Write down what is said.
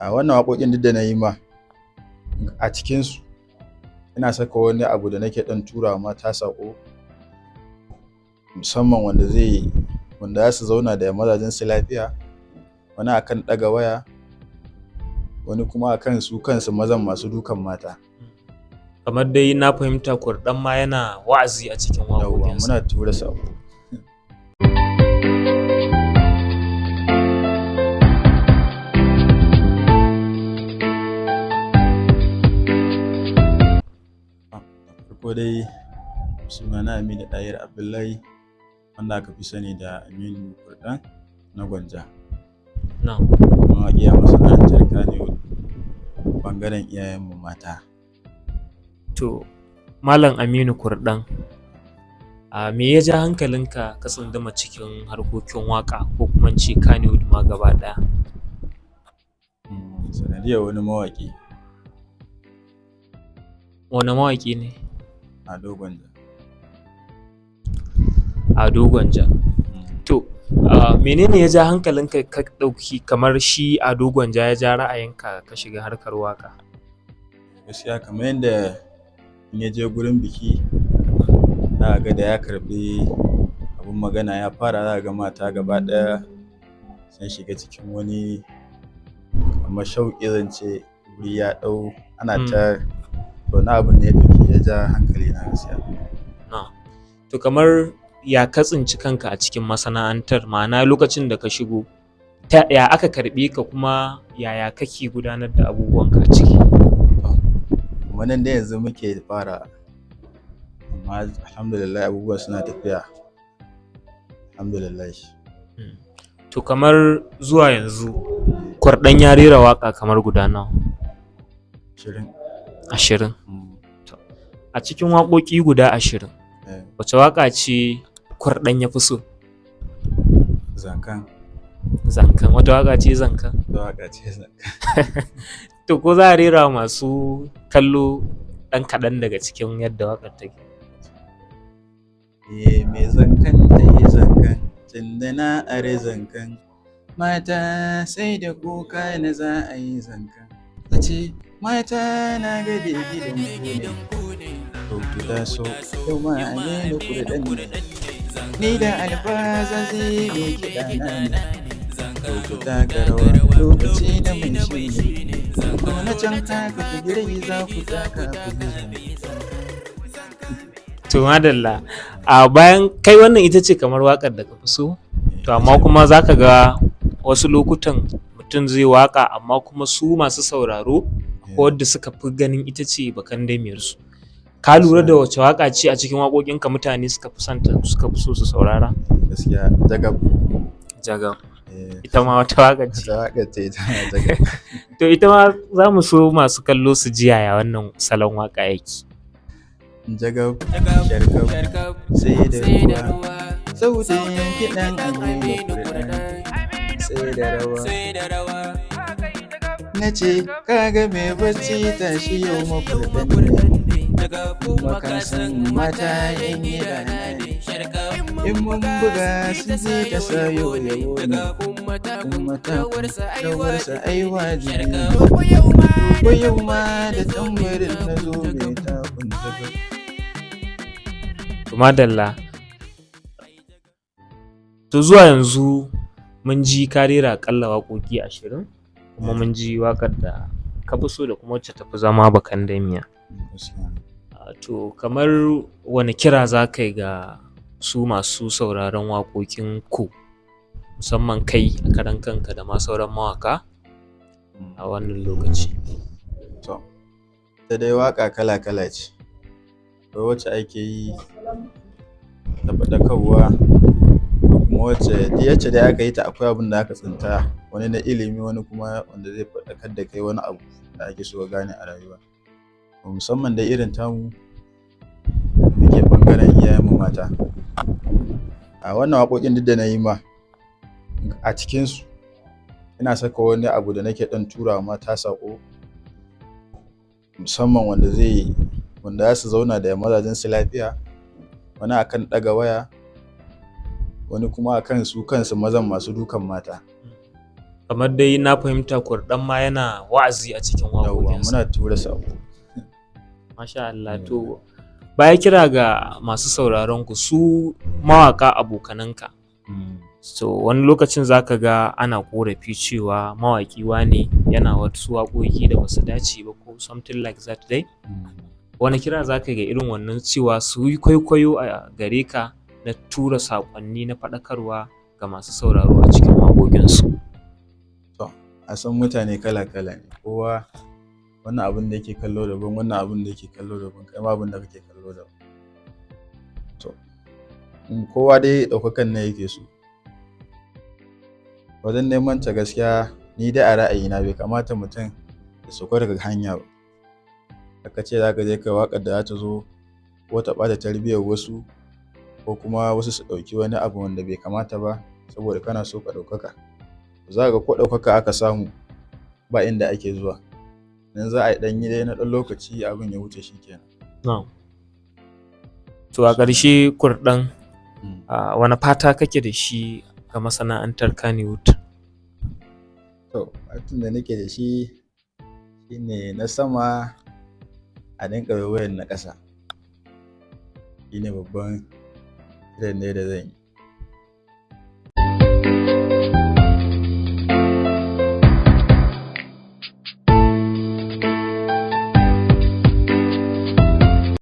A wannan waƙoƙin duk da na yi ma a cikinsu ina saka wani abu da nake ɗan tura wa mata saƙo, musamman wanda za su zauna da mazajensu lafiya, wani akan ɗaga waya, wani kuma akan su kansu mazan masu dukan mata. Kamar dai na fahimta Kurɗan ma yana wa'azi a cikin Yawwa, waƙoƙinsa. muna tura saƙo. Farko dai sunana Aminu Ɗahir Abdullahi, wanda aka fi sani da Aminu Kurɗan na Gwanja. Na'am. Mawaƙi a masana'antar Kannywood ɓangaren iyayenmu mata. To, Malam Aminu Kurɗan, me ya ja hankalinka ka tsunduma cikin harkokin waƙa ko kuma in ce Kannywood ma gaba ɗaya? Sanadiyar wani mawaƙi, Wane mawaƙi ne? Ado Gwanja. Ado Gwanja. To, menene ya ja hankalinka ka ɗauki kamar shi Ado Gwanja ya ja ra'ayinka ka shiga harkar waƙa? Gaskiya kamar yadda in ya je gurin biki za ga da ya karɓi abin magana ya fara, za ga mata gaba ɗaya sun shiga cikin wani kamar shauƙi, zance wuri ya ɗau ana ta wani abin da ya ɗauki ya ja hankali na gaskiya. To kamar ya ka tsinci kanka a cikin masana'antar, ma'ana lokacin da ka shigo ya aka karɓe ka kuma yaya kake gudanar da abubuwanka a ciki? Kuma nan da yanzu muke fara, amma alhamdulillah abubuwa suna tafiya alhamdulillah. To kamar zuwa yanzu Kurɗan ya rera waƙa kamar guda nawa? 20. A cikin waƙoƙi guda 20 wace waƙa ce Kurɗan ya fi so? Zankan. Wata waƙa ce Zankan? To ko za a rera masu kallo ɗan kaɗan daga cikin yadda waƙar take? Me zankan ta yi zankan, tunda na are zankan, mata sai da kuka na za a yi zankan. Tace mata na ga da gidan ku ne, to ku taso yau ma Aminu Kurɗan ne, ni da alfaza zai mai kiɗa na ne, to ku taka rawa lokaci da mai shi ne, to na can haka ku girgi za ku taka ku bi. To madalla, bayan kai wannan ita ce kamar waƙar da ka fi so, to amma kuma za ka ga wasu lokutan mutum zai waƙa amma kuma su masu sauraro ko wadda suka fi ganin ita ce bakan damiyarsu. Ka lura da wace waƙa ce a cikin waƙoƙinka mutane suka fi so su saurara? Gaskiya Jagab. Ita ma wata waƙa ce. Waƙa ce ita ma Jagab. To ita ma za mu so masu kallo su ji yaya wannan salon waƙa yake. Jagab, sharkab, sai da ruwa, sautin kiɗan Aminu Kurɗan, sai da rawa. Na ce, kaga mai bacci tashi yau makurɗan ne, kuma ka san mata yan yi ne, in mun buga sun je ta sayo yawo ne, kuma ta kawarsa aiwaji ne, ko yau ma da tambarin na zo mai takun Jagab. Madalla. To zuwa yanzu mun ji ka rera aƙalla waƙoƙi 20 kuma mun ji waƙar da ka fi so da kuma wacce tafi zama bakan damiya. To kamar wani kira za ka yi ga su masu sauraron waƙoƙin ku, musamman kai a karan kanka da ma sauran mawaƙa a wannan lokaci? To, ita dai waƙa kala-kala ce. Akwai wacce ake yi ta faɗakarwa, da kuma wacce dai aka yi ta akwai abin da aka tsinta, wani na ilimi, wani kuma wanda zai faɗakar da kai wani abu da ake so ka gane a rayuwa. Musamman da irin tamu muke ɓangaren iyayenmu mata. A wannan waƙoƙin duk da na yi ma a cikinsu ina saka wani abu da nake ɗan tura wa mata saƙo, musamman wanda za su zauna da mazajensu lafiya, wani akan ɗaga waya, wani kuma akan su kansu mazan masu dukan mata. kamar dai na fahimta Kurɗan ma yana wa'azi a cikin yawwa waƙoƙinsa. muna tura sako. Masha Allah. To baya kira ga masu sauraron ku su mawaƙa abokananka. So wani lokacin zaka ga ana ƙorafi cewa mawaƙi wane yana wasu waƙoƙi da basu dace ba ko something like that dai. Wani kira zaka ga irin wannan cewa su yi kwaikwayo a gare ka na tura saƙonni na faɗakarwa ga masu sauraro a cikin waƙoƙinsu? To a san mutane kala-kala ne, kowa wannan abin da yake kallo daban, wannan abin da yake kallo daban, kai ma abin da kake kallo daban. To kowa dai ɗaukakan ne yake so. Wajen neman ta gaskiya ni dai a ra'ayina bai kamata mutum ya sauka daga hanya ba. Ka ce za ka je kai waƙar da za ta zo ko ta ɓata tarbiyyar wasu ko kuma wasu su ɗauki wani abu wanda bai kamata ba saboda kana so ka ɗaukaka. Za ka ga ko ɗaukaka aka samu ba inda ake zuwa. Idan za a yi ɗan yi dai na ɗan lokaci abin ya wuce shi kenan. Na'am. To a ƙarshe Kurɗan, wani fata kake da shi ga masana'antar Kannywood? To fatan da nake da shi shine na sama a dinga waiwayar na ƙasa. Shine babban kiran ne da zan yi.